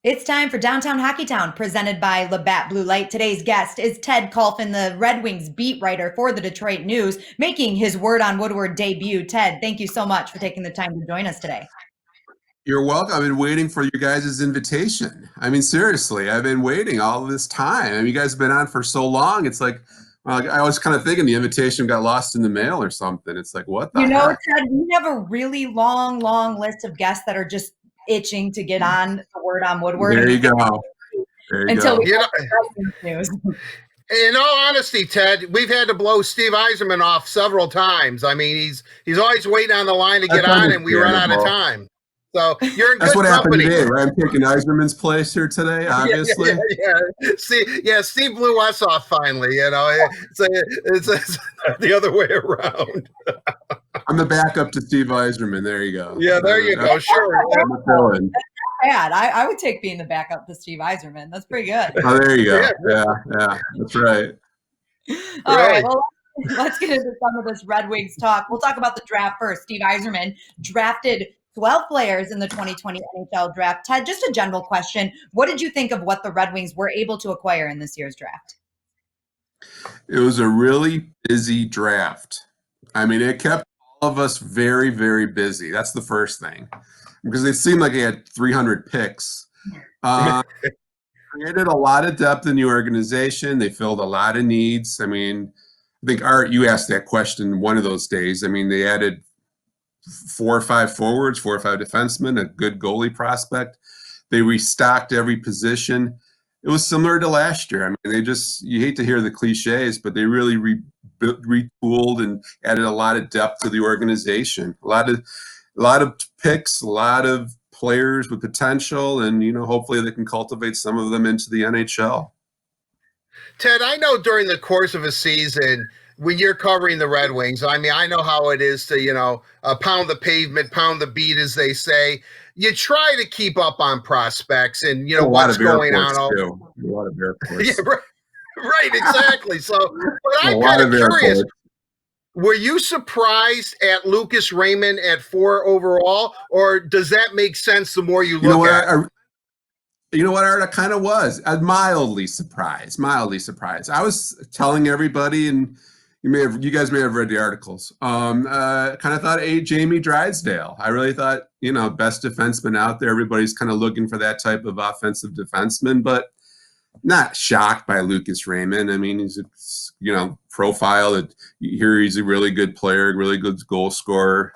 It's time for Downtown Hockeytown, presented by Labatt Blue Light. Today's guest is Ted Kulfan, the Red Wings beat writer for the Detroit News, making his Word on Woodward debut. Ted, thank you so much for taking the time to join us today. You're welcome. I've been waiting for you guys' invitation. I mean, seriously, I've been waiting all this time. I mean, you guys have been on for so long. It's like, I was kind of thinking the invitation got lost in the mail or something. It's like, what the You know, heck? Ted, we have a really long list of guests that are just itching to get on the Word on Woodward, and There we you can't go. There you until go. we You get know, the news. in all honesty, Ted, we've had to blow Steve Eiserman off several times. I mean, he's always waiting on the line to get That's on, and we run out of understandable. time. So you're in That's good what happened company. today, right? I'm taking Eiserman's place here today, Yeah, yeah, obviously. yeah. Steve blew us off finally. It's the other way around. I'm the backup to Steve Eiserman. There you go. Yeah, there you go. Sure. I'm the fill-in. Bad. I would take being the backup to Steve Eiserman. That's pretty good. Oh, there you go. Yeah, Yeah, that's right. All right. really. Well, let's get into some of this Red Wings talk. We'll talk about the draft first. Steve Eiserman drafted 12 players in the 2020 NHL draft. Ted, just a general question. What did you think of what the Red Wings were able to acquire in this year's draft? It was a really busy draft. I mean, it kept all of us very, very busy. That's the first thing, because it seemed like they had 300 picks. Uh, Created a lot of depth in the organization. They filled a lot of needs. I mean, I think Art, you asked that question one of those days. I mean, they added 4 or 5 forwards, 4 or 5 defensemen, a good goalie prospect. They restocked every position. It was similar to last year. I mean, you hate to hear the cliches, but they really retooled and added a lot of depth to the organization. A lot of picks, a lot of players with potential, and hopefully they can cultivate some of them into the NHL. Ted, I know during the course of a season, when you're covering the Red Wings, I mean, I know how it is to, pound the pavement, pound the beat, as they say. You try to keep up on prospects and, A lot what's of going airports on. too. A lot of Yeah, airports. right, exactly. So, but A I'm lot kind of of curious. airports. Were you surprised at Lucas Raymond at 4 overall, or does that make sense the more you You know look what? at it? You know what, Art? I kind of was mildly surprised. Mildly surprised. I was telling everybody, and you guys may have read the articles. Kind of thought, hey, Jamie Drysdale. I really thought, best defenseman out there. Everybody's kind of looking for that type of offensive defenseman, but not shocked by Lucas Raymond. I mean, he's profile that you hear he's a really good player, really good goal scorer.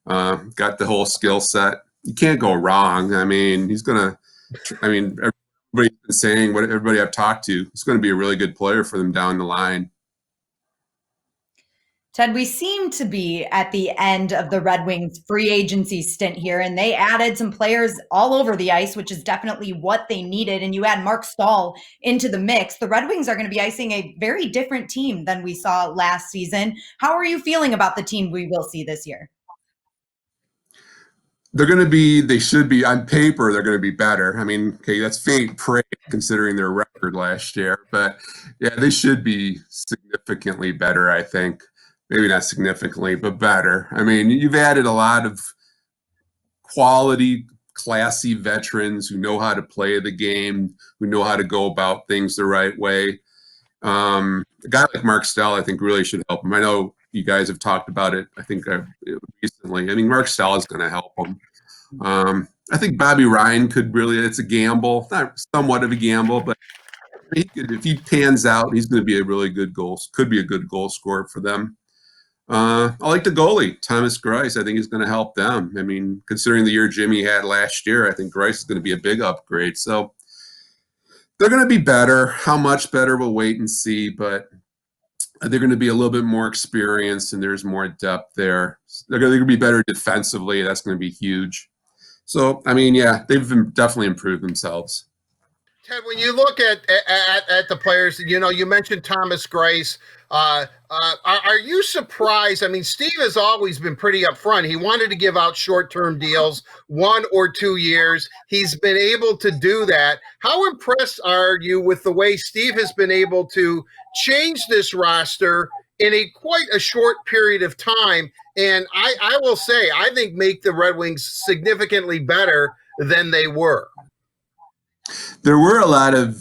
Got the whole skill set. You can't go wrong. I mean, everybody's been saying, what everybody I've talked to, he's going to be a really good player for them down the line. Ted, we seem to be at the end of the Red Wings free agency stint here, and they added some players all over the ice, which is definitely what they needed. And you add Mark Stahl into the mix. The Red Wings are going to be icing a very different team than we saw last season. How are you feeling about the team we will see this year? They should be, on paper, they're going to be better. I mean, okay, that's faint praise considering their record last year, but yeah, they should be significantly better, I think. Maybe not significantly, but better. I mean, you've added a lot of quality, classy veterans who know how to play the game, who know how to go about things the right way. A guy like Mark Stell, I think, really should help him. I know you guys have talked about it, I think, recently. I mean, Mark Stell is going to help him. I think Bobby Ryan could really, it's a gamble, not somewhat of a gamble, but if he pans out, he's going to be a really good could be a good goal scorer for them. I like the goalie, Thomas Greiss. I think he's going to help them. I mean, considering the year Jimmy had last year, I think Greiss is going to be a big upgrade. So they're going to be better. How much better, we'll wait and see. But they're going to be a little bit more experienced, and there's more depth there. They're going to be better defensively. That's going to be huge. So, I mean, yeah, they've definitely improved themselves. Ted, when you look at the players, you mentioned Thomas Greiss. Are you surprised? I mean, Steve has always been pretty upfront. He wanted to give out short-term deals, 1 or 2 years. He's been able to do that. How impressed are you with the way Steve has been able to change this roster in quite a short period of time? And I will say, I think make the Red Wings significantly better than they were. There were a lot of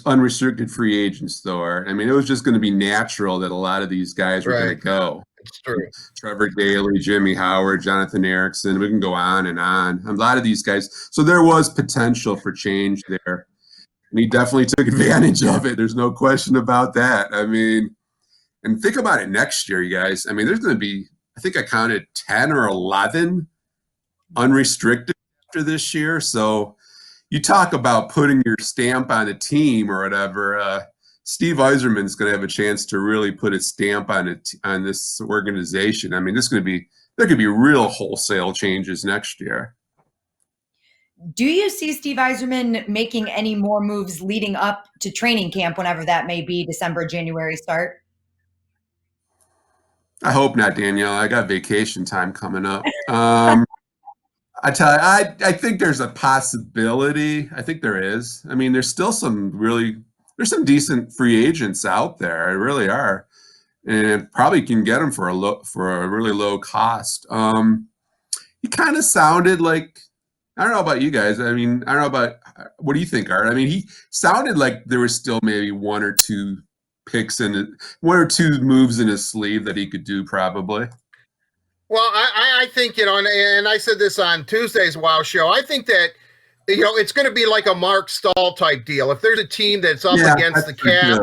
unrestricted free agents, though. Art. I mean, it was just going to be natural that a lot of these guys were going to Right. go. It's true. Trevor Daley, Jimmy Howard, Jonathan Erickson. We can go on and on. A lot of these guys. So there was potential for change there. And he definitely took advantage of it. There's no question about that. I mean, and think about it next year, you guys. I mean, there's going to be, I think I counted 10 or 11 unrestricted after this year. So you talk about putting your stamp on a team or whatever. Steve Yzerman's going to have a chance to really put a stamp on it on this organization. I mean, there could be real wholesale changes next year. Do you see Steve Yzerman making any more moves leading up to training camp, whenever that may be, December, January start? I hope not, Danielle. I got vacation time coming up. I tell you, I think there's a possibility. I think there is. I mean, there's still there's some decent free agents out there. There really are, and probably can get them for a really low cost. He kind of sounded like, I don't know about you guys. I mean, I don't know about, what do you think, Art? I mean, he sounded like there was still maybe one or two moves in his sleeve that he could do probably. Well, I think, and I said this on Tuesday's Wow Show, I think that, it's going to be like a Mark Stahl type deal. If there's a team that's up against the cap,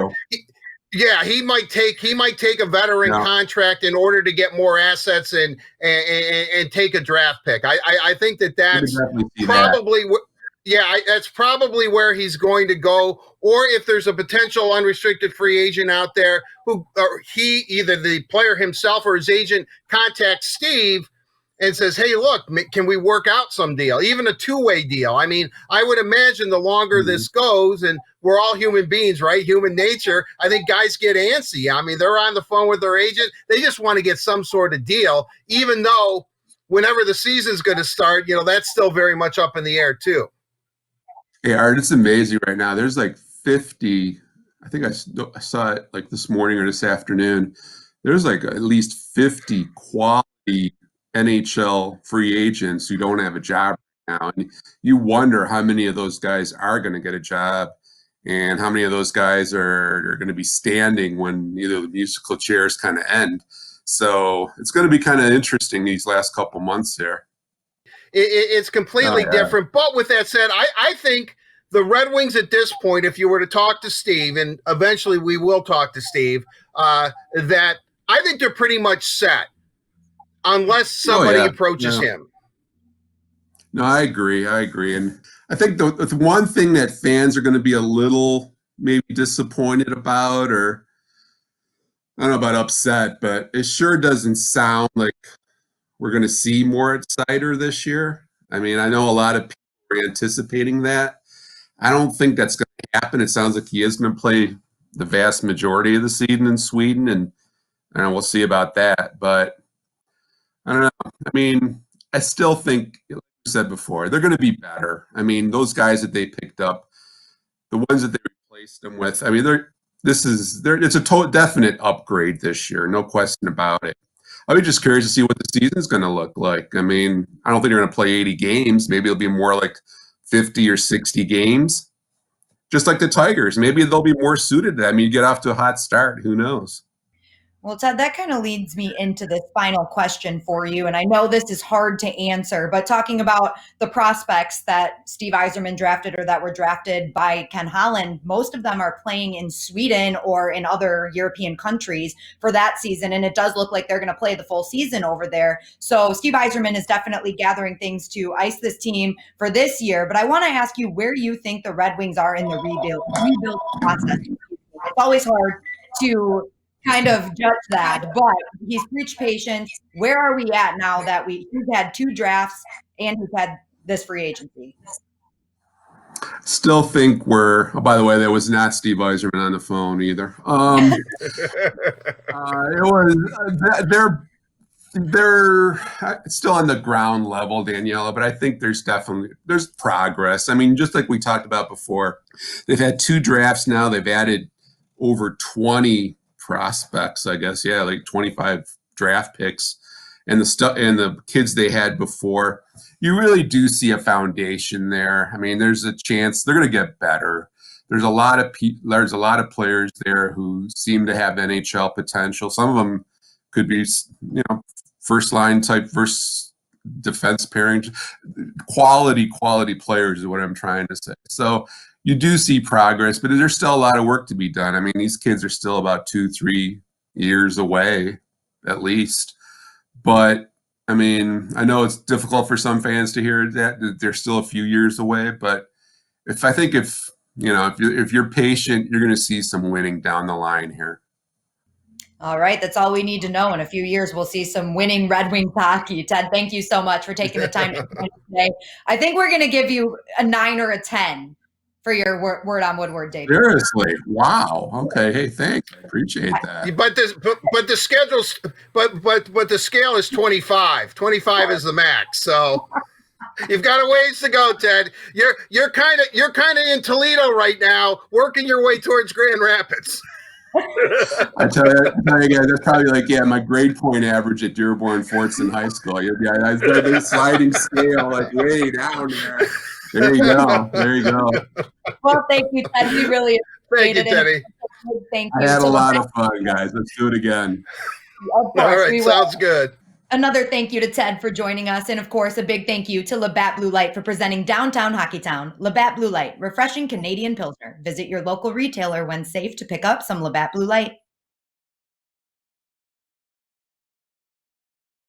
he might take a veteran contract in order to get more assets and take a draft pick. I think that's probably that's probably where he's going to go. Or if there's a potential unrestricted free agent out there either the player himself or his agent contacts Steve and says, hey, look, can we work out some deal, even a two-way deal? I mean, I would imagine the longer this goes, and we're all human beings, right? Human nature. I think guys get antsy. I mean, they're on the phone with their agent. They just want to get some sort of deal, even though whenever the season's going to start, that's still very much up in the air too. Hey, Art, it's amazing right now. There's like 50, I think I saw it like this morning or this afternoon. There's like at least 50 quality NHL free agents who don't have a job right now. And you wonder how many of those guys are going to get a job and how many of those guys are going to be standing when either the musical chairs kind of end. So it's going to be kind of interesting these last couple months here. It's completely different. But with that said, I think the Red Wings at this point, if you were to talk to Steve, and eventually we will talk to Steve, that I think they're pretty much set unless somebody approaches him. No, I agree. And I think the one thing that fans are going to be a little maybe disappointed about, or I don't know about upset, but it sure doesn't sound like we're going to see more at Cider this year. I mean, I know a lot of people are anticipating that. I don't think that's going to happen. It sounds like he is going to play the vast majority of the season in Sweden, and we'll see about that. But I don't know. I mean, I still think, like you said before, they're going to be better. I mean, those guys that they picked up, the ones that they replaced them with, I mean, it's a definite upgrade this year, no question about it. I'll be just curious to see what the season's going to look like. I mean, I don't think they're going to play 80 games. Maybe it'll be more like 50 or 60 games, just like the Tigers. Maybe they'll be more suited to that. I mean, you get off to a hot start. Who knows? Well, Ted, that kind of leads me into this final question for you. And I know this is hard to answer, but talking about the prospects that Steve Yzerman drafted or that were drafted by Ken Holland, most of them are playing in Sweden or in other European countries for that season. And it does look like they're going to play the full season over there. So Steve Yzerman is definitely gathering things to ice this team for this year. But I want to ask you where you think the Red Wings are in the rebuild process. It's always hard to kind of judge that, but he's preached patience. Where are we at now that he's had 2 drafts and he's had this free agency? Still think by the way, there was not Steve Yzerman on the phone either. It was, they're still on the ground level, Daniella, but I think there's progress. I mean, just like we talked about before, they've had 2 drafts now. They've added over 20 prospects, I guess. Yeah, like 25 draft picks. and the kids they had before, you really do see a foundation there. I mean, there's a chance they're going to get better. There's a lot of players there who seem to have NHL potential. Some of them could be, first line type versus defense pairing. Quality players is what I'm trying to say. So you do see progress, but there's still a lot of work to be done. I mean, these kids are still about 2-3 years away, at least. But I mean, I know it's difficult for some fans to hear that they're still a few years away. But if you're patient, you're going to see some winning down the line here. All right, that's all we need to know. In a few years, we'll see some winning Red Wings hockey. Ted, thank you so much for taking the time to join us today. I think we're going to give you a 9 or a 10 for your word on Woodward debut. Seriously, wow. Okay, hey, thanks. I appreciate that. But the schedule's but the scale is 25. 25 is the max. So you've got a ways to go, Ted. You're kind of in Toledo right now, working your way towards Grand Rapids. I tell you guys, that's probably my grade point average at Dearborn Fordson High School. I've got this sliding scale way down there. There you go. Well, thank you, Ted. We really appreciate it. Thank you, Teddy. Thank you. I had a lot of fun, guys. Let's do it again. All right, sounds good. Another thank you to Ted for joining us. And of course, a big thank you to Labatt Blue Light for presenting Downtown Hockeytown. Labatt Blue Light, refreshing Canadian Pilsner. Visit your local retailer when safe to pick up some Labatt Blue Light.